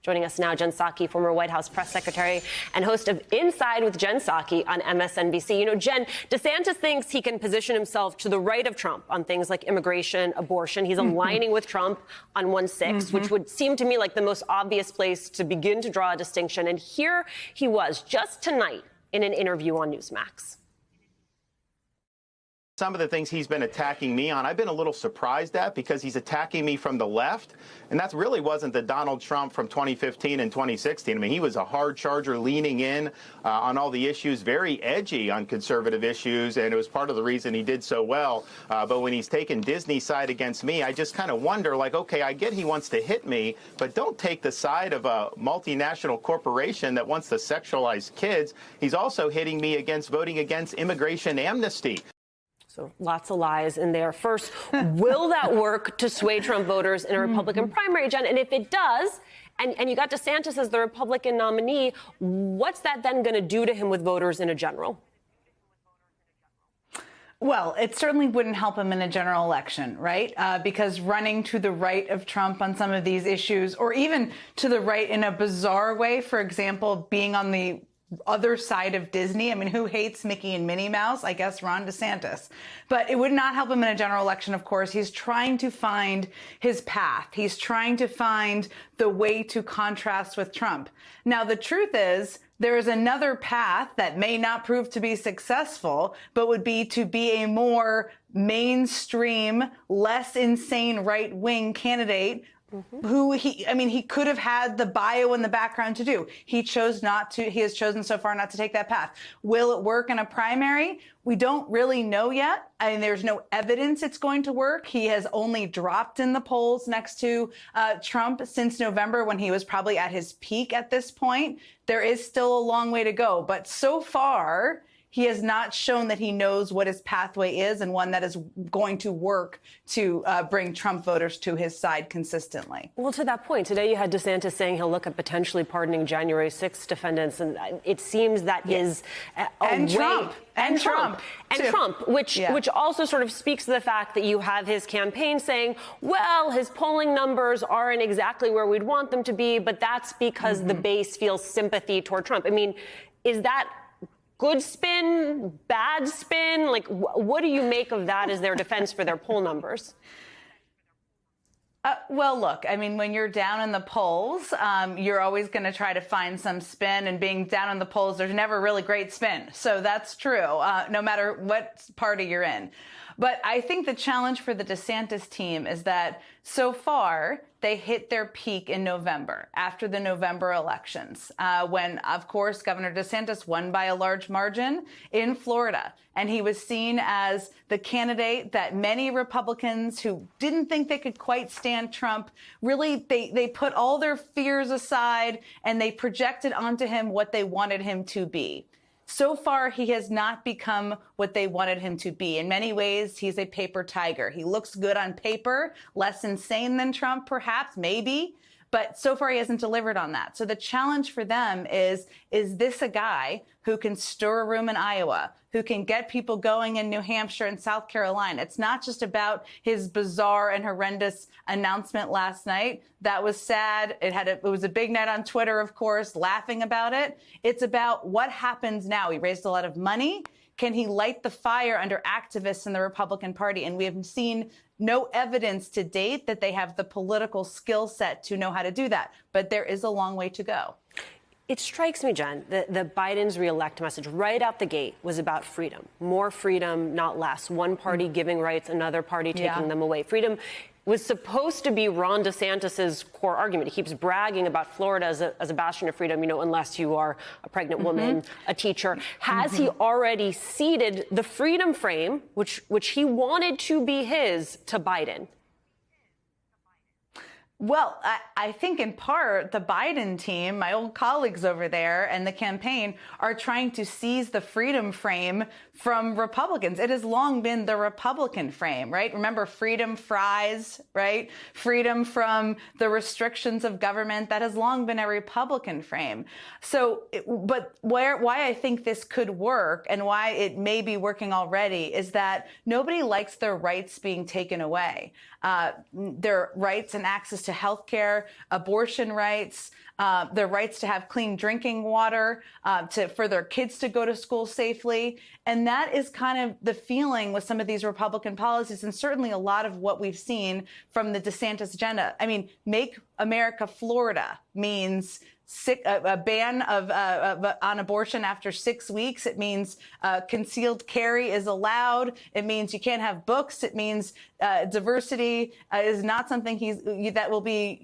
Joining us now, Jen Psaki, former White House press secretary and host of Inside with Jen Psaki on MSNBC. You know, Jen, DeSantis thinks he can position himself to the right of Trump on things like immigration, abortion. He's aligning with Trump on 1-6, which would seem to me like the most obvious place to begin to draw a distinction. And here he was just tonight in an interview on Newsmax. Some of the things he's been attacking me on, I've been a little surprised at because he's attacking me from the left. And that really wasn't the Donald Trump from 2015 and 2016. I mean, he was a hard charger leaning in on all the issues, very edgy on conservative issues. And it was part of the reason he did so well. But when he's taken Disney's side against me, I just kind of wonder, like, OK, I get he wants to hit me, but don't take the side of a multinational corporation that wants to sexualize kids. He's also hitting me against voting against immigration amnesty. So lots of lies in there. First, will that work to sway Trump voters in a Republican primary, Jen? And if it does, and you got DeSantis as the Republican nominee, what's that then going to do to him with voters in a general? Well, it certainly wouldn't help him in a general election, right? Because running to the right of Trump on some of these issues, or even to the right in a bizarre way, for example, being on the other side of Disney. I mean, who hates Mickey and Minnie Mouse? I guess Ron DeSantis. But it would not help him in a general election, of course. He's trying to find his path. He's trying to find the way to contrast with Trump. Now, the truth is, there is another path that may not prove to be successful, but would be to be a more mainstream, less insane right-wing candidate who he could have had the bio in the background to do. He chose not to. He has chosen so far not to take that path. Will it work in a primary? We don't really know yet. I mean, there's no evidence it's going to work. He has only dropped in the polls next to Trump since November, when he was probably at his peak at this point. There is still a long way to go. But so far, he has not shown that he knows what his pathway is, and one that is going to work to bring Trump voters to his side consistently. Well, to that point, today you had DeSantis saying he'll look at potentially pardoning January 6th defendants, and it seems that is Trump, which also sort of speaks to the fact that you have his campaign saying, well, his polling numbers aren't exactly where we'd want them to be, but that's because the base feels sympathy toward Trump. I mean, is that good spin, bad spin? Like, what do you make of that as their defense for their poll numbers? Well, look, I mean, when you're down in the polls, you're always going to try to find some spin, and being down in the polls, there's never really great spin. So that's true, no matter what party you're in. But I think the challenge for the DeSantis team is that so far they hit their peak in November, after the November elections, when, of course, Governor DeSantis won by a large margin in Florida. And he was seen as the candidate that many Republicans who didn't think they could quite stand Trump, really, they put all their fears aside and they projected onto him what they wanted him to be. So far, he has not become what they wanted him to be. In many ways, he's a paper tiger. He looks good on paper, less insane than Trump, perhaps, maybe. But so far, he hasn't delivered on that. So the challenge for them is this a guy who can stir a room in Iowa, who can get people going in New Hampshire and South Carolina? It's not just about his bizarre and horrendous announcement last night. That was sad. It was a big night on Twitter, of course, laughing about it. It's about what happens now. He raised a lot of money. Can he light the fire under activists in the Republican Party? And we have seen no evidence to date that they have the political skill set to know how to do that. But there is a long way to go. It strikes me, Jen, that the Biden's reelect message right out the gate was about freedom. More freedom, not less. One party giving rights, another party taking them away. Freedom was supposed to be Ron DeSantis's core argument. He keeps bragging about Florida as a bastion of freedom, you know, unless you are a pregnant woman, a teacher. Has he already ceded the freedom frame, which he wanted to be his, to Biden? Well, I think in part the Biden team, my old colleagues over there and the campaign, are trying to seize the freedom frame from Republicans. It has long been the Republican frame, right? Remember freedom fries, right? Freedom from the restrictions of government. That has long been a Republican frame. So, but why I think this could work and why it may be working already is that nobody likes their rights being taken away. Their rights and access to health care, abortion rights, their rights to have clean drinking water, for their kids to go to school safely. And that is kind of the feeling with some of these Republican policies, and certainly a lot of what we've seen from the DeSantis agenda. I mean, Make America Florida means a ban on abortion after 6 weeks. It means concealed carry is allowed. It means you can't have books. It means diversity is not something that will be,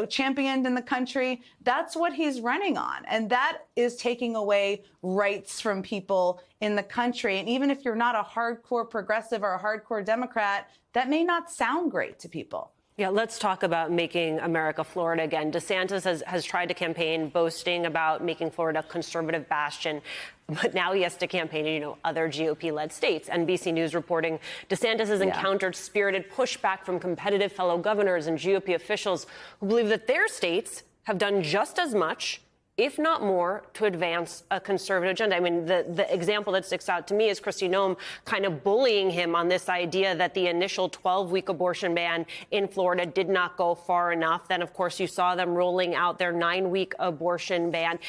championed in the country. That's what he's running on. And that is taking away rights from people in the country. And even if you're not a hardcore progressive or a hardcore Democrat, that may not sound great to people. Yeah, let's talk about making America Florida again. DeSantis has tried to campaign boasting about making Florida a conservative bastion, but now he has to campaign in, other GOP-led states. NBC News reporting DeSantis has encountered spirited pushback from competitive fellow governors and GOP officials who believe that their states have done just as much, if not more, to advance a conservative agenda. I mean, the example that sticks out to me is Kristi Noem kind of bullying him on this idea that the initial 12-week abortion ban in Florida did not go far enough. Then, of course, you saw them rolling out their 9-week abortion ban.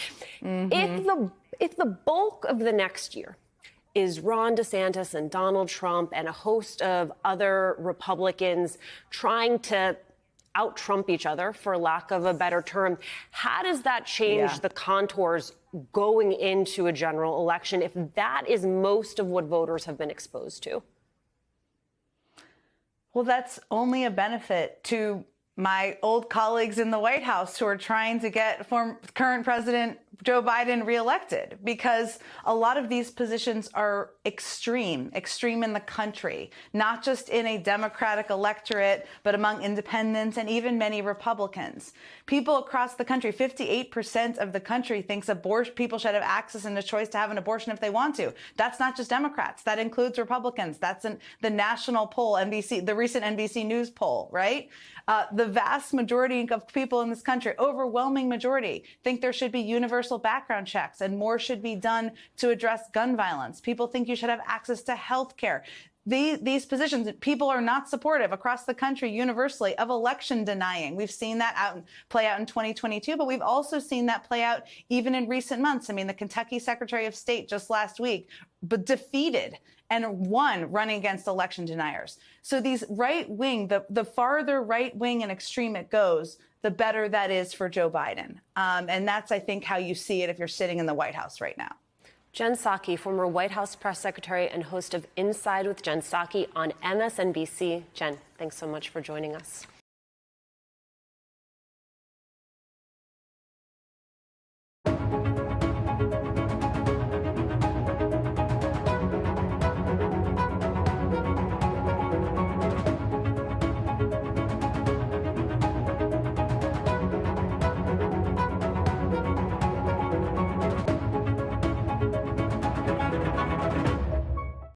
Mm-hmm. If the bulk of the next year is Ron DeSantis and Donald Trump and a host of other Republicans trying to out-Trump each other, for lack of a better term, how does that change the contours going into a general election if that is most of what voters have been exposed to? Well, that's only a benefit to my old colleagues in the White House who are trying to get current President Joe Biden reelected, because a lot of these positions are extreme in the country, not just in a Democratic electorate, but among independents and even many Republicans. People across the country, 58% of the country thinks people should have access and a choice to have an abortion if they want to. That's not just Democrats. That includes Republicans. That's the national poll, the recent NBC News poll, right? The vast majority of people in this country, overwhelming majority, think there should be universal background checks and more should be done to address gun violence. People think you should have access to health care. These positions, people are not supportive across the country universally of election denying. We've seen that play out in 2022, but we've also seen that play out even in recent months. I mean, the Kentucky Secretary of State just last week defeated and won running against election deniers. So these right wing, the farther right wing and extreme it goes, the better that is for Joe Biden. And that's, I think, how you see it if you're sitting in the White House right now. Jen Psaki, former White House press secretary and host of Inside with Jen Psaki on MSNBC. Jen, thanks so much for joining us.